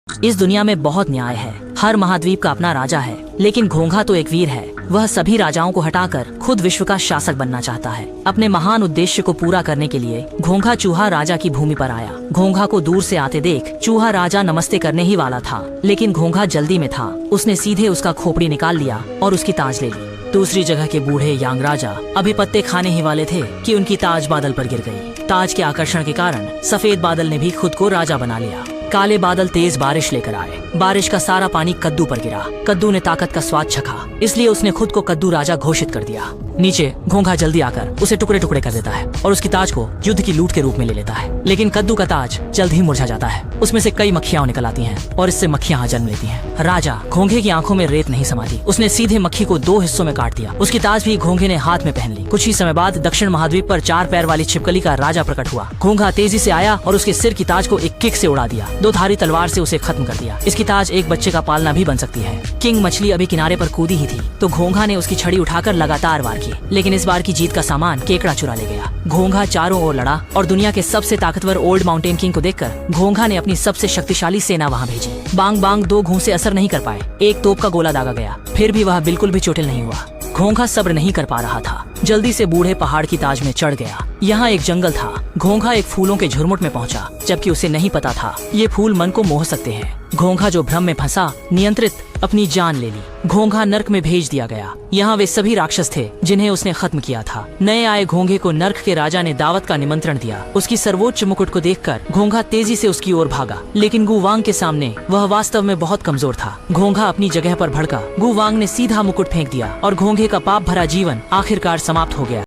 इस दुनिया में बहुत न्याय है। हर महाद्वीप का अपना राजा है, लेकिन घोंघा तो एक वीर है। वह सभी राजाओं को हटाकर खुद विश्व का शासक बनना चाहता है। अपने महान उद्देश्य को पूरा करने के लिए घोंघा चूहा राजा की भूमि पर आया। घोंघा को दूर से आते देख चूहा राजा नमस्ते करने ही वाला था, लेकिन घोंघा जल्दी में था। उसने सीधे उसका खोपड़ी निकाल लिया और उसकी ताज ले ली। दूसरी जगह के बूढ़े यांग राजा अभी पत्ते खाने ही वाले थे कि उनकी ताज बादल पर गिर गई। ताज के आकर्षण के कारण सफेद बादल ने भी खुद को राजा बना लिया। काले बादल तेज बारिश लेकर आए। बारिश का सारा पानी कद्दू पर गिरा। कद्दू ने ताकत का स्वाद चखा, इसलिए उसने खुद को कद्दू राजा घोषित कर दिया। नीचे घोंघा जल्दी आकर उसे टुकड़े टुकड़े कर देता है और उसकी ताज को युद्ध की लूट के रूप में ले लेता है। लेकिन कद्दू का ताज जल्द ही मुरझा जाता है। उसमें से कई मक्खियां निकल आती हैं और इससे मक्खियां जन्म लेती हैं। राजा घोंघे की आंखों में रेत नहीं समाती। उसने सीधे मक्खी को 2 हिस्सों में काट दिया। उसकी ताज भी घोंघे ने हाथ में पहन ली। कुछ ही समय बाद दक्षिण महाद्वीप पर 4 पैर वाली छिपकली का राजा प्रकट हुआ। घोंघा तेजी से आया और उसके सिर की ताज को एक किक से उड़ा दिया। 2 धारी तलवार से उसे खत्म कर दिया। इसकी ताज एक बच्चे का पालना भी बन सकती है। किंग मछली अभी किनारे पर कूदी ही थी तो घोंघा ने उसकी छड़ी उठाकर लगातार वार की, लेकिन इस बार की जीत का सामान केकड़ा चुरा ले गया। घोंघा चारों ओर लड़ा और दुनिया के सबसे ताकतवर ओल्ड माउंटेन किंग को देखकर घोंघा ने अपनी सबसे शक्तिशाली सेना वहां भेजी। बांग बांग 2 घूंसे असर नहीं कर पाए। एक तोप का गोला दागा गया, फिर भी वह बिल्कुल भी चोटिल नहीं हुआ। घोंघा सब्र नहीं कर पा रहा था। जल्दी से बूढ़े पहाड़ की ताज में चढ़ गया। यहाँ एक जंगल था। घोंघा एक फूलों के झुरमुट में पहुंचा, जबकि उसे नहीं पता था ये फूल मन को मोह सकते हैं। घोंघा जो भ्रम में फंसा, नियंत्रित अपनी जान ले ली। घोंघा नर्क में भेज दिया गया। यहाँ वे सभी राक्षस थे जिन्हें उसने खत्म किया था। नए आए घोंघे को नर्क के राजा ने दावत का निमंत्रण दिया। उसकी सर्वोच्च मुकुट को देखकर घोंघा तेजी से उसकी ओर भागा, लेकिन गुवांग के सामने वह वास्तव में बहुत कमजोर था। घोंघा अपनी जगह पर भड़का। गुवांग ने सीधा मुकुट फेंक दिया और घोंघे का पाप भरा जीवन आखिरकार समाप्त हो गया।